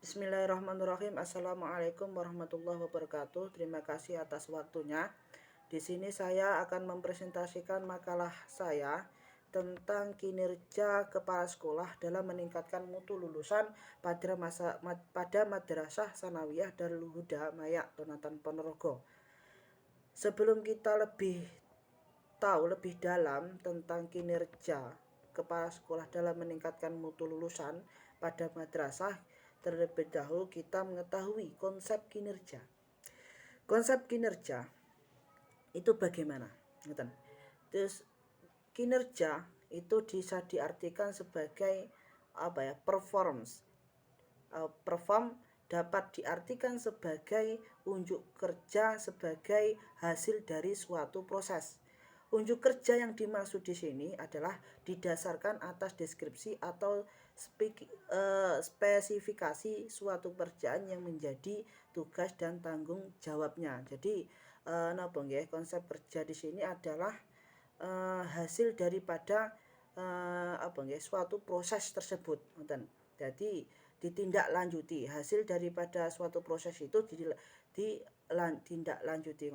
Bismillahirrahmanirrahim. Assalamualaikum warahmatullahi wabarakatuh. Terima kasih atas waktunya. Di sini saya akan mempresentasikan makalah saya tentang kinerja kepala sekolah dalam meningkatkan mutu lulusan pada Madrasah Sanawiyah Darul Huda Maya Tonatan Ponorogo. Sebelum kita tahu lebih dalam tentang kinerja kepala sekolah dalam meningkatkan mutu lulusan pada madrasah, terlebih dahulu kita mengetahui konsep kinerja. Konsep kinerja itu bagaimana? Terus kinerja itu bisa diartikan sebagai performance. Perform dapat diartikan sebagai unjuk kerja sebagai hasil dari suatu proses. Unjuk kerja yang dimaksud di sini adalah didasarkan atas deskripsi atau spesifikasi suatu pekerjaan yang menjadi tugas dan tanggung jawabnya. Jadi konsep kerja di sini adalah hasil daripada suatu proses tersebut. Jadi ditindaklanjuti, hasil daripada suatu proses itu ditindaklanjuti.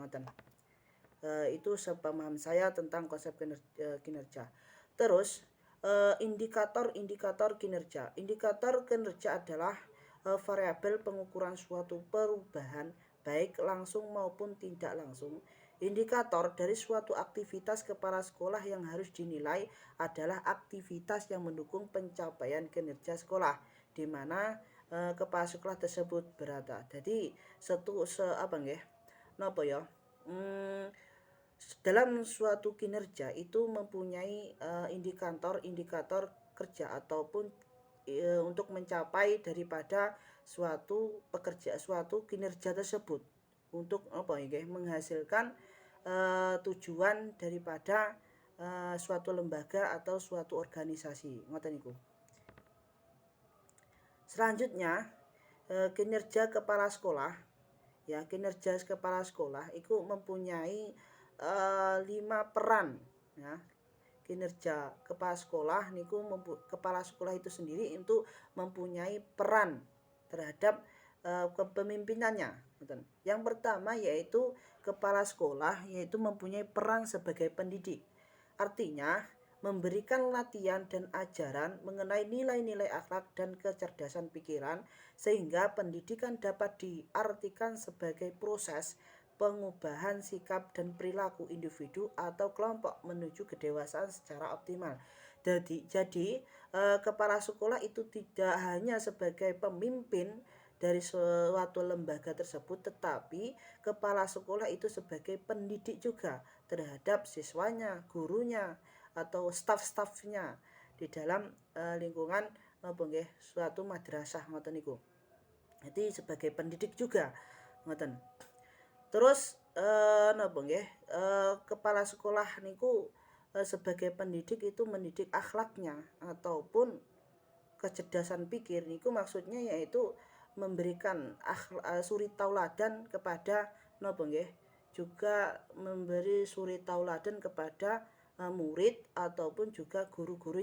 Itu sepemahaman saya tentang konsep kinerja. Terus indikator kinerja. Indikator kinerja adalah variabel pengukuran suatu perubahan baik langsung maupun tidak langsung. Indikator dari suatu aktivitas kepala sekolah yang harus dinilai adalah aktivitas yang mendukung pencapaian kinerja sekolah, di mana kepala sekolah tersebut berada. Jadi dalam suatu kinerja itu mempunyai indikator kerja ataupun untuk mencapai daripada suatu kinerja tersebut untuk menghasilkan tujuan daripada suatu lembaga atau suatu organisasi. Ngoten niku. Selanjutnya kinerja kepala sekolah. Ya, kinerja kepala sekolah itu mempunyai 5 peran. Ya, kinerja kepala sekolah niku kepala sekolah itu sendiri itu mempunyai peran terhadap kepemimpinannya. Yang pertama yaitu kepala sekolah yaitu mempunyai peran sebagai pendidik. Artinya memberikan latihan dan ajaran mengenai nilai-nilai akhlak dan kecerdasan pikiran sehingga pendidikan dapat diartikan sebagai proses pengubahan sikap dan perilaku individu atau kelompok menuju kedewasaan secara optimal. Jadi kepala sekolah itu tidak hanya sebagai pemimpin dari suatu lembaga tersebut, tetapi kepala sekolah itu sebagai pendidik juga terhadap siswanya, gurunya, atau staf-stafnya di dalam lingkungan suatu madrasah ngoten niku. Jadi sebagai pendidik juga ngoten. Terus kepala sekolah niku sebagai pendidik itu mendidik akhlaknya ataupun kecerdasan pikir niku maksudnya yaitu memberikan suri tauladan kepada juga memberi suri tauladan kepada murid ataupun juga guru-guru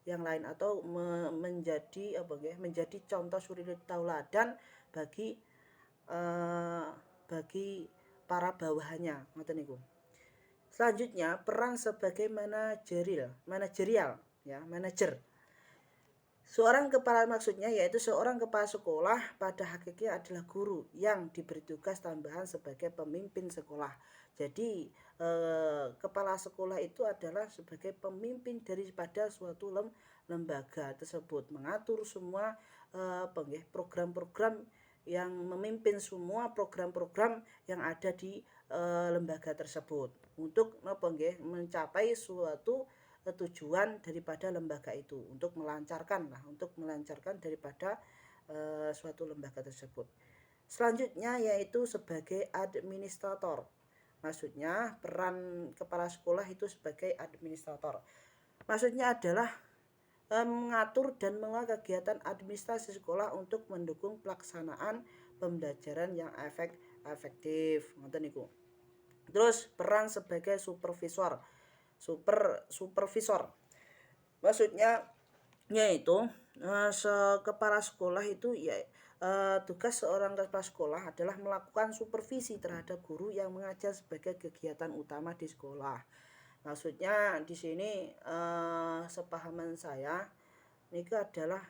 yang lain atau menjadi contoh suri tauladan bagi para bawahannya ngoten niku. Selanjutnya peran sebagai manajerial ya, manajer. Maksudnya yaitu seorang kepala sekolah pada hakikatnya adalah guru yang diberi tugas tambahan sebagai pemimpin sekolah. Jadi kepala sekolah itu adalah sebagai pemimpin daripada suatu lembaga tersebut, mengatur semua program-program yang memimpin semua program-program yang ada di lembaga tersebut untuk mencapai suatu tujuan daripada lembaga itu untuk melancarkan daripada suatu lembaga tersebut. Selanjutnya yaitu sebagai administrator. Maksudnya peran kepala sekolah itu sebagai administrator. Maksudnya adalah mengatur dan mengelola kegiatan administrasi sekolah untuk mendukung pelaksanaan pembelajaran yang efektif. Ngoten niku. Terus peran sebagai supervisor. Maksudnya yaitu kepala sekolah itu ya tugas seorang kepala sekolah adalah melakukan supervisi terhadap guru yang mengajar sebagai kegiatan utama di sekolah. Maksudnya di sini sepahaman saya ini adalah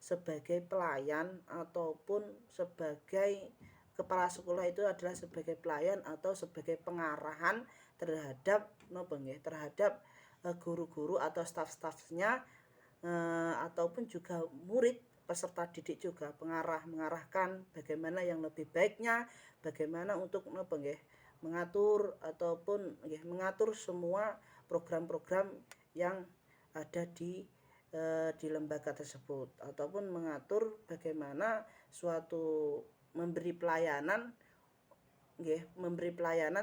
sebagai pelayan ataupun sebagai kepala sekolah itu adalah sebagai pelayan atau sebagai pengarahan terhadap terhadap guru-guru atau staf-stafnya ataupun juga murid peserta didik juga mengarahkan bagaimana yang lebih baiknya, bagaimana untuk mengatur ataupun mengatur semua program-program yang ada di lembaga tersebut ataupun mengatur bagaimana suatu memberi pelayanan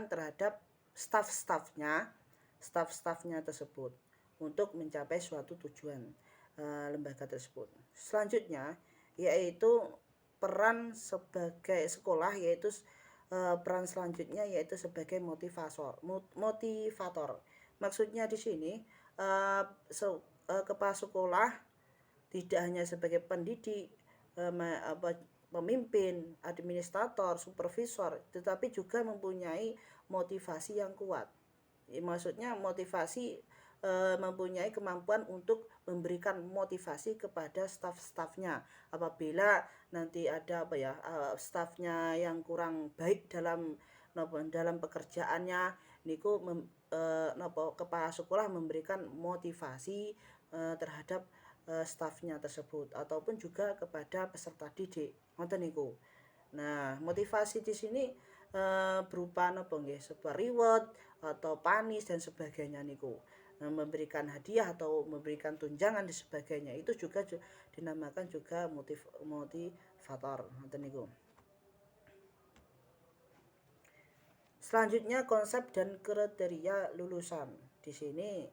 terhadap staf-stafnya tersebut untuk mencapai suatu tujuan lembaga tersebut. Selanjutnya yaitu peran sebagai sekolah, yaitu peran selanjutnya yaitu sebagai motivator. Maksudnya di sini kepala sekolah tidak hanya sebagai pendidik, pemimpin, administrator, supervisor, tetapi juga mempunyai motivasi yang kuat. Maksudnya motivasi mempunyai kemampuan untuk memberikan motivasi kepada staf-stafnya apabila nanti ada stafnya yang kurang baik dalam pekerjaannya niku kepala sekolah memberikan motivasi terhadap stafnya tersebut ataupun juga kepada peserta didik ngoten niku. Nah, motivasi di sini berupa sebuah reward atau panis dan sebagainya niku. Memberikan hadiah atau memberikan tunjangan dan sebagainya itu juga dinamakan juga motivator ngoten niku. Selanjutnya konsep dan kriteria lulusan. Di sini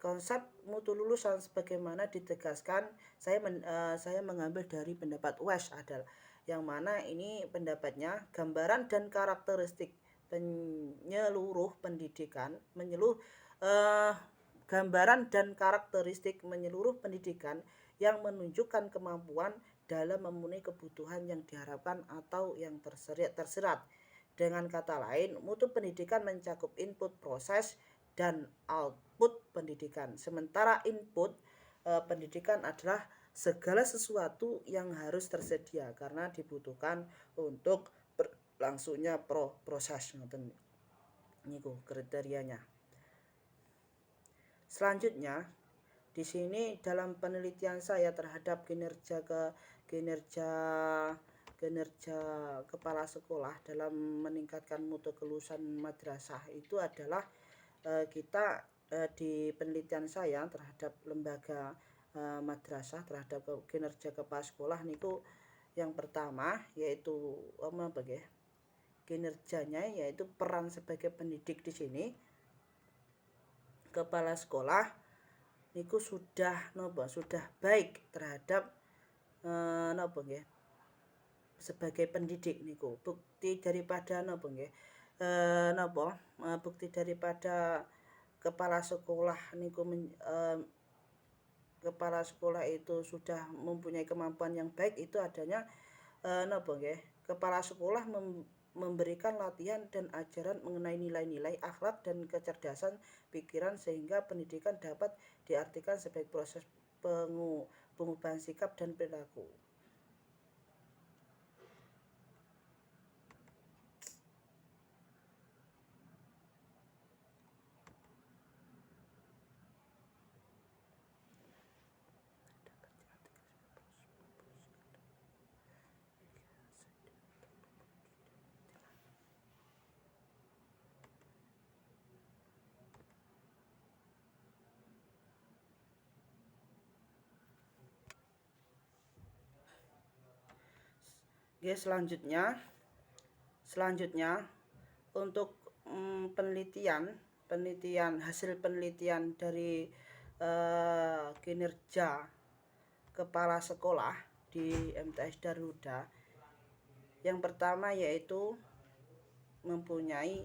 konsep mutu lulusan sebagaimana ditegaskan saya mengambil dari pendapat West adalah yang mana ini pendapatnya gambaran dan karakteristik menyeluruh gambaran dan karakteristik menyeluruh pendidikan yang menunjukkan kemampuan dalam memenuhi kebutuhan yang diharapkan atau yang tersirat. Dengan kata lain, mutu pendidikan mencakup input proses dan output pendidikan. Sementara input pendidikan adalah segala sesuatu yang harus tersedia karena dibutuhkan untuk berlangsungnya proses niku kriterianya. Selanjutnya, di sini dalam penelitian saya terhadap kinerja kepala sekolah dalam meningkatkan mutu kelulusan madrasah itu adalah kita di penelitian saya terhadap lembaga madrasah terhadap kinerja kepala sekolah niku yang pertama yaitu kinerjanya yaitu peran sebagai pendidik di sini kepala sekolah niku sudah baik terhadap sebagai pendidik niku. Bukti daripada bukti daripada kepala sekolah niku kepala sekolah itu sudah mempunyai kemampuan yang baik itu adanya kepala sekolah memberikan latihan dan ajaran mengenai nilai-nilai akhlak dan kecerdasan pikiran sehingga pendidikan dapat diartikan sebagai proses pengubahan sikap dan perilaku. Oke, selanjutnya untuk hasil penelitian dari kinerja kepala sekolah di MTS Darul Huda. Yang pertama yaitu mempunyai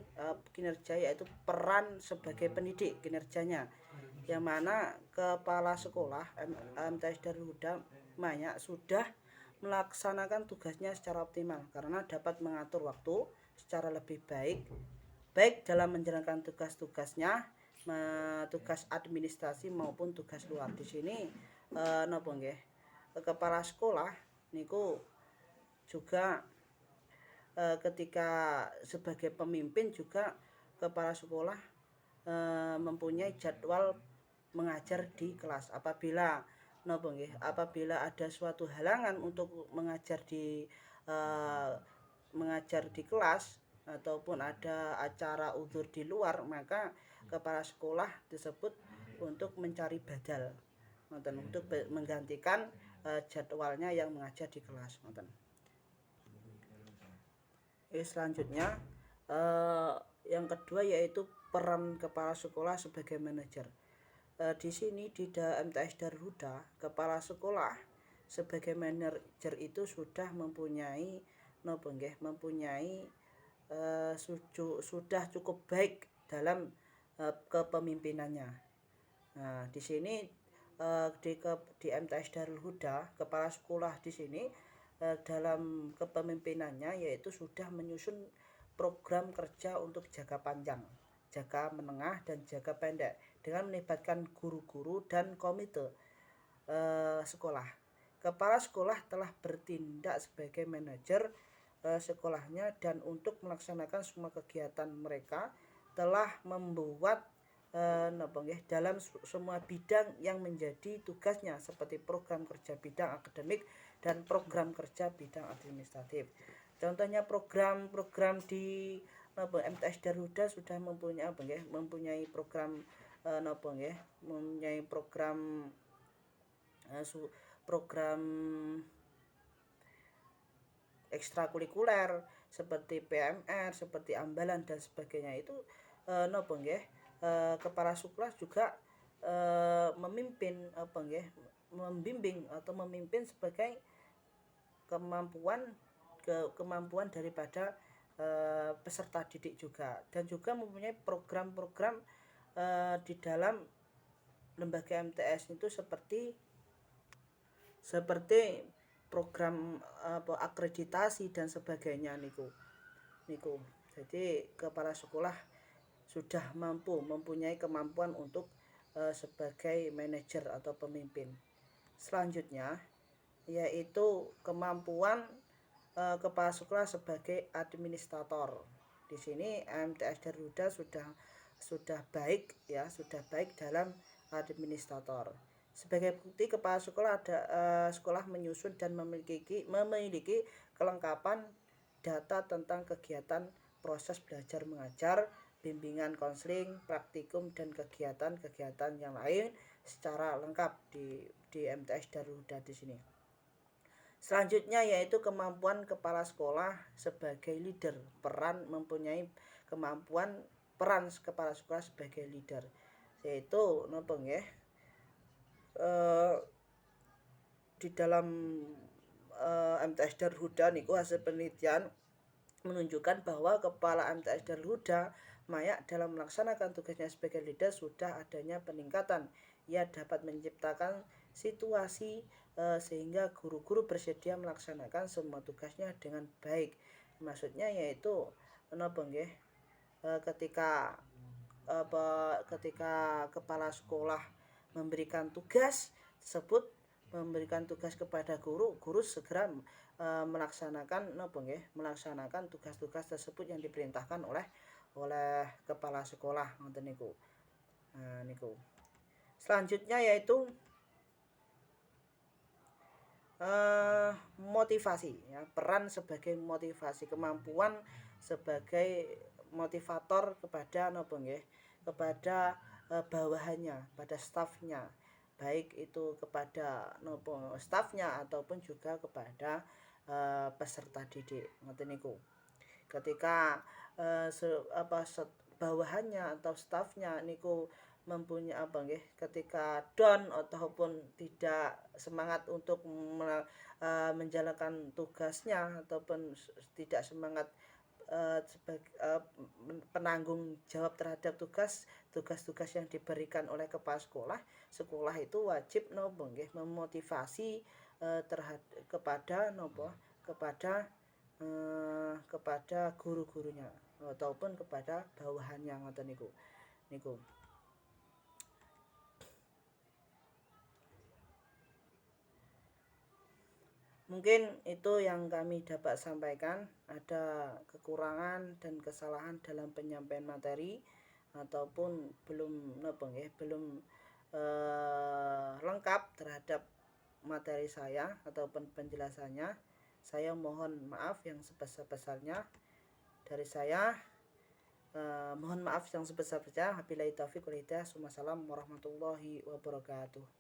kinerja yaitu peran sebagai pendidik kinerjanya. yang mana kepala sekolah MTS Darul Huda Mayak sudah melaksanakan tugasnya secara optimal karena dapat mengatur waktu secara lebih baik dalam menjalankan tugas-tugasnya, tugas administrasi maupun tugas luar. Di sini napa nggih, kepala sekolah niku juga ketika sebagai pemimpin juga kepala sekolah mempunyai jadwal mengajar di kelas. Apabila ada suatu halangan untuk mengajar di kelas ataupun ada acara udzur di luar, maka kepala sekolah tersebut untuk mencari badal untuk menggantikan jadwalnya yang mengajar di kelas. Selanjutnya yang kedua yaitu peran kepala sekolah sebagai manajer. Di sini di MTS Darul Huda, kepala sekolah sebagai manajer itu sudah mempunyai sudah cukup baik dalam kepemimpinannya. Nah, di sini di MTS Darul Huda, kepala sekolah di sini dalam kepemimpinannya yaitu sudah menyusun program kerja untuk jangka panjang, jangka menengah, dan jangka pendek dengan melibatkan guru-guru dan komite sekolah. Kepala sekolah telah bertindak sebagai manajer sekolahnya dan untuk melaksanakan semua kegiatan mereka telah membuat dalam semua bidang yang menjadi tugasnya seperti program kerja bidang akademik dan program kerja bidang administratif. Contohnya program-program di MTS Darul Huda sudah mempunyai program mempunyai program ekstrakurikuler seperti PMR, seperti ambalan dan sebagainya. Itu kepala sekolah juga membimbing atau memimpin sebagai kemampuan daripada peserta didik juga, dan juga mempunyai program-program di dalam lembaga MTS itu seperti program akreditasi dan sebagainya niku. Jadi kepala sekolah sudah mempunyai kemampuan untuk sebagai manajer atau pemimpin. Selanjutnya yaitu kemampuan kepala sekolah sebagai administrator. Di sini MTS Darul Huda sudah baik dalam administrator. Sebagai bukti kepala sekolah sekolah menyusun dan memiliki kelengkapan data tentang kegiatan proses belajar mengajar, bimbingan konseling, praktikum, dan kegiatan-kegiatan yang lain secara lengkap di MTS Darul Huda di sini. Selanjutnya yaitu kemampuan kepala sekolah sebagai leader. Peran kepala sekolah sebagai leader yaitu di dalam MTS Darul Huda niku hasil penelitian menunjukkan bahwa kepala MTS Darul Huda Mayak dalam melaksanakan tugasnya sebagai leader sudah adanya peningkatan. Ia dapat menciptakan situasi sehingga guru-guru bersedia melaksanakan semua tugasnya dengan baik. Maksudnya yaitu ketika kepala sekolah memberikan tugas kepada guru segera melaksanakan tugas-tugas tersebut yang diperintahkan oleh kepala sekolah ngoten niku. Selanjutnya yaitu motivasi ya, peran sebagai motivasi, kemampuan sebagai motivator kepada bawahannya, pada stafnya, baik itu kepada stafnya ataupun juga kepada peserta didik ngoten niku. Ketika bawahannya atau stafnya niku mempunyai ketika down ataupun tidak semangat untuk menjalankan tugasnya ataupun tidak semangat penanggung jawab terhadap tugas-tugas yang diberikan oleh kepala sekolah. Sekolah itu wajib nopo nggih memotivasi kepada nopo kepada guru-gurunya ataupun kepada bawahannya ngoten niku. Mungkin itu yang kami dapat sampaikan. Ada kekurangan dan kesalahan dalam penyampaian materi ataupun belum lengkap terhadap materi saya ataupun penjelasannya. Saya mohon maaf yang sebesar-besarnya dari saya. Mohon maaf yang sebesar-besarnya. Wabillahi taufiq wal hidayah. Wassalamualaikum warahmatullahi wabarakatuh.